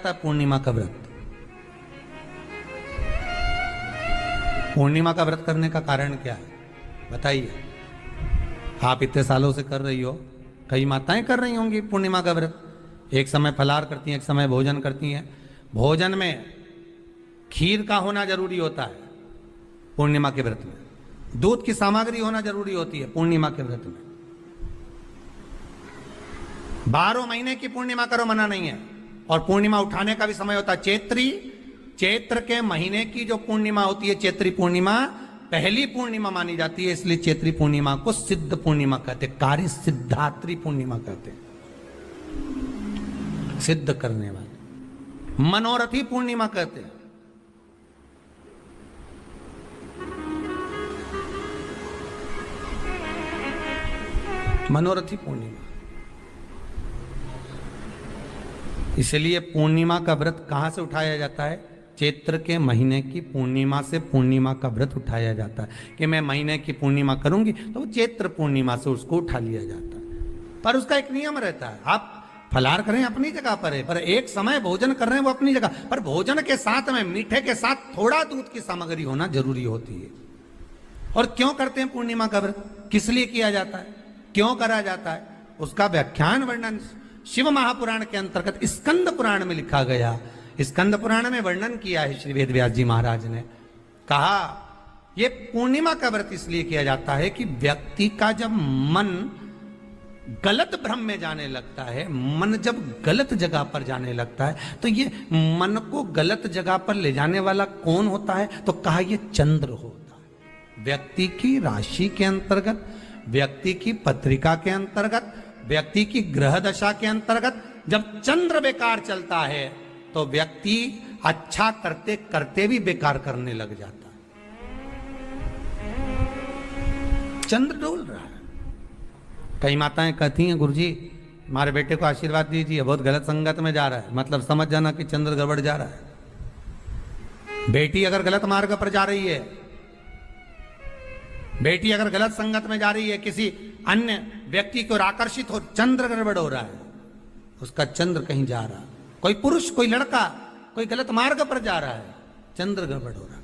पूर्णिमा का व्रत। पूर्णिमा का व्रत करने का कारण क्या है बताइए। आप इतने सालों से कर रही हो, कई माताएं कर रही होंगी पूर्णिमा का व्रत। एक समय फलाहार करती हैं, एक समय भोजन करती हैं। भोजन में खीर का होना जरूरी होता है पूर्णिमा के व्रत में। दूध की सामग्री होना जरूरी होती है पूर्णिमा के व्रत में। 12 महीने की पूर्णिमा करो मना नहीं है। और पूर्णिमा उठाने का भी समय होता है चैत्र के महीने की जो पूर्णिमा होती है, चैत्री पूर्णिमा पहली पूर्णिमा मानी जाती है, इसलिए चैत्री पूर्णिमा को सिद्ध पूर्णिमा कहते, कार्य सिद्धात्री पूर्णिमा कहते, सिद्ध करने वाले। मनोरथी पूर्णिमा कहते हैं। मनोरथी पूर्णिमा। इसलिए पूर्णिमा का व्रत कहां से उठाया जाता है? चैत्र के महीने की पूर्णिमा से पूर्णिमा का व्रत उठाया जाता है कि मैं महीने की पूर्णिमा करूंगी तो वो चैत्र पूर्णिमा से उसको उठा लिया जाता है। पर उसका एक नियम रहता है, आप फलाहार करें अपनी जगह पर है, पर एक समय भोजन कर रहे हैं वो अपनी जगह पर। भोजन के साथ में मीठे के साथ थोड़ा दूध की सामग्री होना जरूरी होती है। और क्यों करते हैं पूर्णिमा का व्रत, किस लिए किया जाता है, क्यों करा जाता है, उसका व्याख्यान वर्णन शिव महापुराण के अंतर्गत स्कंद पुराण में लिखा गया। स्कंद पुराण में वर्णन किया है श्री वेदव्यास जी महाराज ने। कहा यह पूर्णिमा का व्रत इसलिए किया जाता है कि व्यक्ति का जब मन गलत भ्रम में जाने लगता है, मन जब गलत जगह पर जाने लगता है, तो ये मन को गलत जगह पर ले जाने वाला कौन होता है? तो कहा यह चंद्र होता है। व्यक्ति की राशि के अंतर्गत, व्यक्ति की पत्रिका के अंतर्गत, व्यक्ति की ग्रह दशा के अंतर्गत जब चंद्र बेकार चलता है तो व्यक्ति अच्छा करते करते भी बेकार करने लग जाता है। चंद्र डोल रहा है। कई माताएं कहती हैं गुरुजी हमारे बेटे को आशीर्वाद दीजिए, बहुत गलत संगत में जा रहा है। मतलब समझ जाना कि चंद्र गड़बड़ जा रहा है। बेटी अगर गलत मार्ग पर जा रही है, बेटी अगर गलत संगत में जा रही है, किसी अन्य व्यक्ति को आकर्षित हो, चंद्र गड़बड़ हो रहा है, उसका चंद्र कहीं जा रहा है। कोई पुरुष, कोई लड़का कोई गलत मार्ग पर जा रहा है, चंद्र गड़बड़ हो रहा है।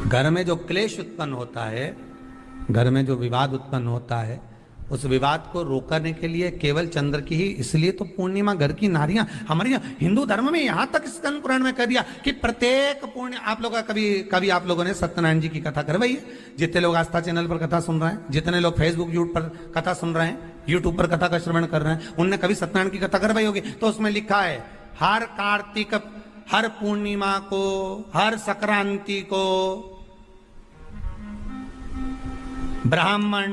घर में जो क्लेश उत्पन्न होता है, घर में जो विवाद उत्पन्न होता है, उस विवाद को रोकने के लिए केवल चंद्र की ही, इसलिए तो पूर्णिमा घर की नारियां हमारे हिंदू धर्म में यहां तक स्कंद पुराण में कह दिया कि प्रत्येक पूर्ण। आप लोग कभी आप लोगों ने सत्यनारायण जी की कथा करवाई है? जितने लोग आस्था चैनल पर कथा सुन रहे हैं, जितने लोग फेसबुक यूट्यूब पर कथा सुन रहे हैं, यूट्यूब पर कथा का श्रवण कर रहे हैं, उनने कभी सत्यनारायण की कथा करवाई होगी। तो उसमें लिखा है हर कार्तिक, हर पूर्णिमा को, हर संक्रांति को ब्राह्मण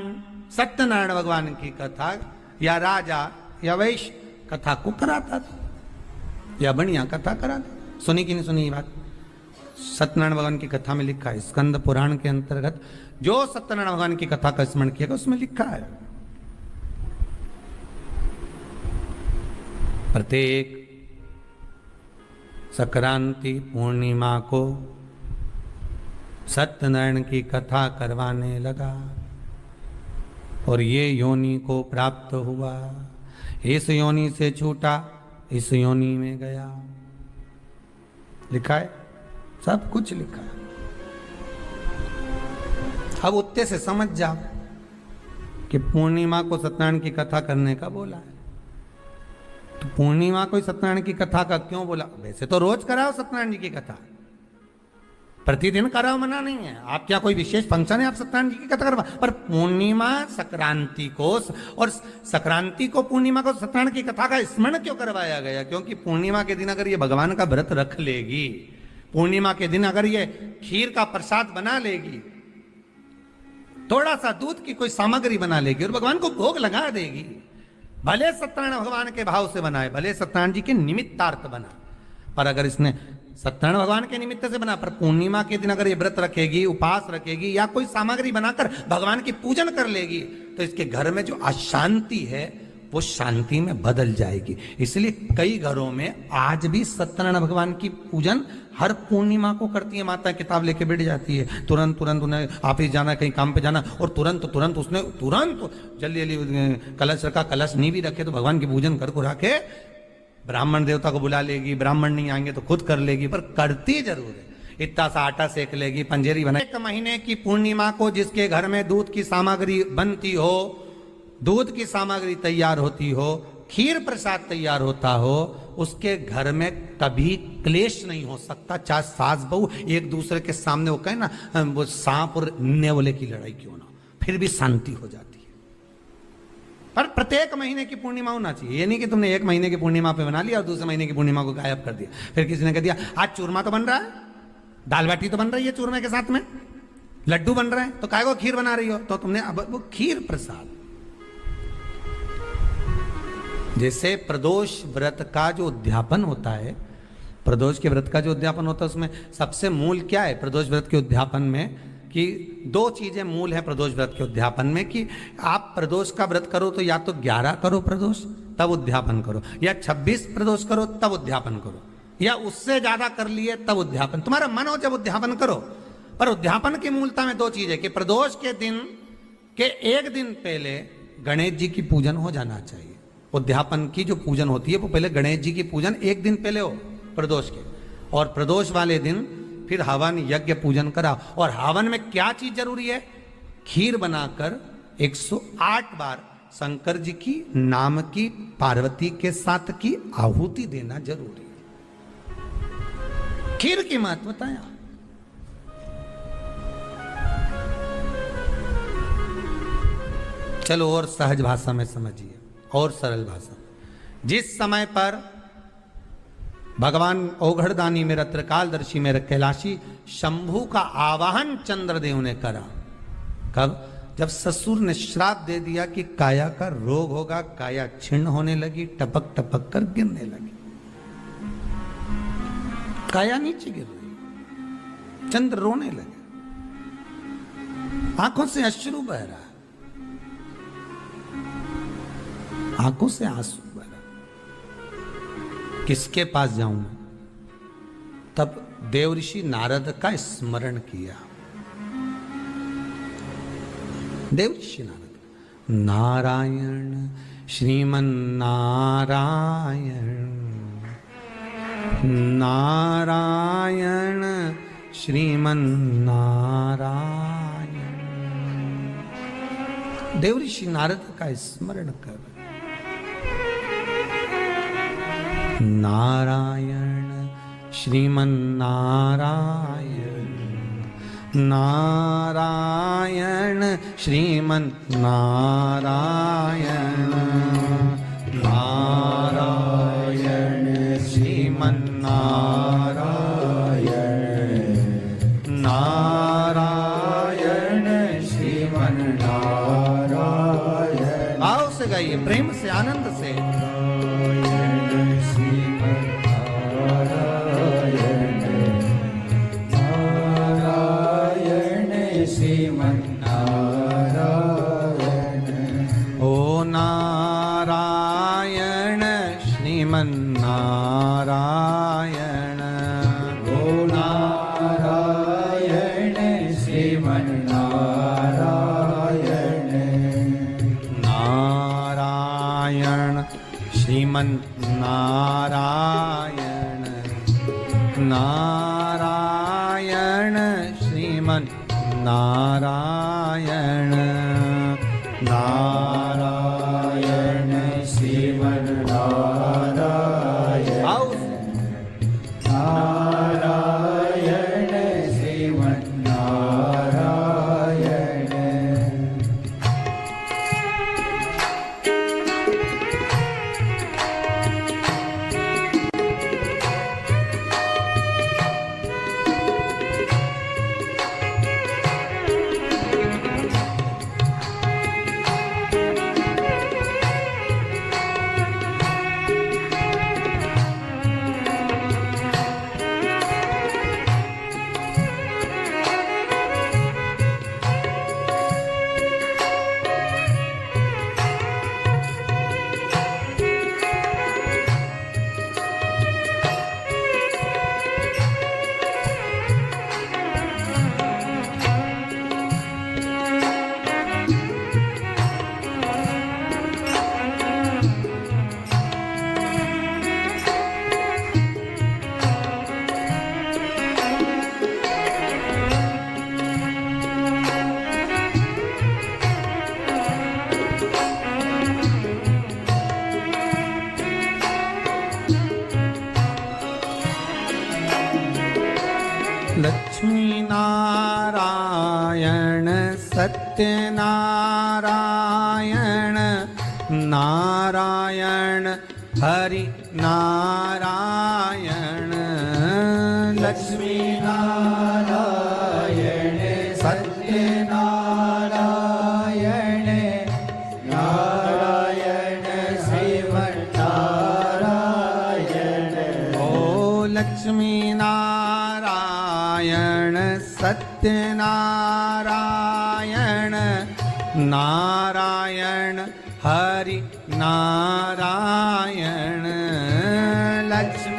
सत्यनारायण भगवान की कथा या राजा या वैश्य कथा को कराता था या बढ़िया कथा कराता। सुनी कि नहीं सुनी ये बात? सत्यनारायण भगवान की कथा में लिखा है, स्कंद पुराण के अंतर्गत जो सत्यनारायण भगवान की कथा का स्मरण किया उसमें लिखा है प्रत्येक संक्रांति पूर्णिमा को सत्यनारायण की कथा करवाने लगा और ये योनि को प्राप्त हुआ, इस योनि से छूटा, इस योनि में गया। लिखा है, सब कुछ लिखा है। अब उत्ते से समझ जाओ कि पूर्णिमा को सत्यनारायण की कथा करने का बोला है। तो पूर्णिमा को सत्यनारायण की कथा का क्यों बोला? वैसे तो रोज कराओ सत्यनारायण जी की कथा, प्रतिदिन कराओ, मना नहीं है। आप क्या कोई विशेष फंक्शन है आप सत्यनारायण जी की कथा करवा? पर पूर्णिमा संक्रांति को और संक्रांति को पूर्णिमा को सत्यनारायण की कथा का स्मरण क्यों करवाया गया? क्योंकि पूर्णिमा के दिन अगर ये भगवान का व्रत रख लेगी, पूर्णिमा के दिन अगर ये खीर का प्रसाद बना लेगी, थोड़ा सा दूध की कोई सामग्री बना लेगी और भगवान को भोग लगा देगी, भले सत्यनारायण भगवान के भाव से बनाए, भले सत्यनारायण जी के निमित्तार्थ बना, पर अगर इसने सत्यनारायण भगवान के निमित्त से बना, पर पूर्णिमा के दिन अगर ये व्रत रखेगी, उपास रखेगी या कोई सामग्री बनाकर भगवान की पूजन कर लेगी, तो इसके घर में जो अशांति है वो शांति में बदल जाएगी। इसलिए कई घरों में आज भी सत्यनारायण भगवान की पूजन हर पूर्णिमा को करती है माता। किताब लेके बैठ जाती है, तुरंत तुरंत उन्हें ऑफिस जाना, कहीं काम पे जाना, और तुरंत तुरंत उसने तुरंत जल्दी जल्दी कलश रखा, कलश नहीं भी रखे तो भगवान की पूजन कर को रखे, ब्राह्मण देवता को बुला लेगी, ब्राह्मण नहीं आएंगे तो खुद कर लेगी, पर करती जरूर है। इतना सा आटा सेक लेगी, पंजेरी बना। एक महीने की पूर्णिमा को जिसके घर में दूध की सामग्री बनती हो, दूध की सामग्री तैयार होती हो, खीर प्रसाद तैयार होता हो, उसके घर में कभी क्लेश नहीं हो सकता। चाहे सास बहू एक दूसरे के सामने वो कहे ना, वो सांप और नेवले की लड़ाई क्यों ना, फिर भी शांति हो जाती है। पर प्रत्येक महीने की पूर्णिमा होना चाहिए। ये नहीं कि तुमने एक महीने की पूर्णिमा पे बना लिया और दूसरे महीने की पूर्णिमा को गायब कर दिया। फिर किसी ने कह दिया आज चूरमा तो बन रहा है, दाल बाटी तो बन रही है चूरमे के साथ में, लड्डू बन रहे हैं, तो काहे को खीर बना रही हो? तो तुमने अब वो खीर प्रसाद। जैसे प्रदोष व्रत का जो उद्यापन होता है, प्रदोष के व्रत का जो उद्यापन होता है, उसमें सबसे मूल क्या है प्रदोष व्रत के उद्यापन में? कि दो चीजें मूल है प्रदोष व्रत के उद्यापन में, कि आप प्रदोष का व्रत करो तो या तो 11 करो प्रदोष तब उद्यापन करो, या 26 प्रदोष करो तब उद्यापन करो, या उससे ज्यादा कर लिए तब उद्यापन। तुम्हारा मन हो जब उद्यापन करो। पर उद्यापन की मूलता में दो चीज है कि प्रदोष के दिन के एक दिन पहले गणेश जी की पूजन हो जाना चाहिए। उद्यापन की जो पूजन होती है वो पहले गणेश जी की पूजन एक दिन पहले हो प्रदोष के, और प्रदोष वाले दिन फिर हवन यज्ञ पूजन करा। और हवन में क्या चीज जरूरी है? खीर बनाकर 108 बार शंकर जी की नाम की पार्वती के साथ की आहुति देना जरूरी है। खीर की महत्वता है। चलो और सहज भाषा में समझिए, और सरल भाषा। जिस समय पर भगवान औघड़दानी मेरा त्रिकालदर्शी मेरा कैलाशी शंभू का आवाहन चंद्रदेव ने करा, कब? जब ससुर ने श्राप दे दिया कि काया का रोग होगा, काया छिन्न होने लगी, टपक टपक कर गिरने लगी, काया नीचे गिर रही, चंद्र रोने लगे, आंखों से अश्रु बह रहा, आंखों से आंसू बह रहा। किसके पास जाऊं? तब देवऋषि नारद का स्मरण किया। देवऋषि नारद, नारायण श्रीमन नारायण, नारायण श्रीमन नारायण। देवऋषि नारद का स्मरण कर, नारायण श्रीमन नारायण, नारायण श्रीमन नारायण, नारायण श्रीमन नारायण, नारायण श्रीमन नारायण। भाव से गाइए, प्रेम से, आनंद से। नारायण, ओ नारायण श्रीमन नारायण, नारायण श्रीमन नारायण, नारायण श्रीमन नारायण, नारायण श्रीमन नारायण, नारायण श्रीमन नारायण। सत्यनारायण नारायण हरि नारायण लक्ष्मी नारायण सत्यनारायण नारायण श्रीमन्नारायण ओ लक्ष्मी नारायण सत्यनारायण नारायण हरि नारायण लक्ष्मी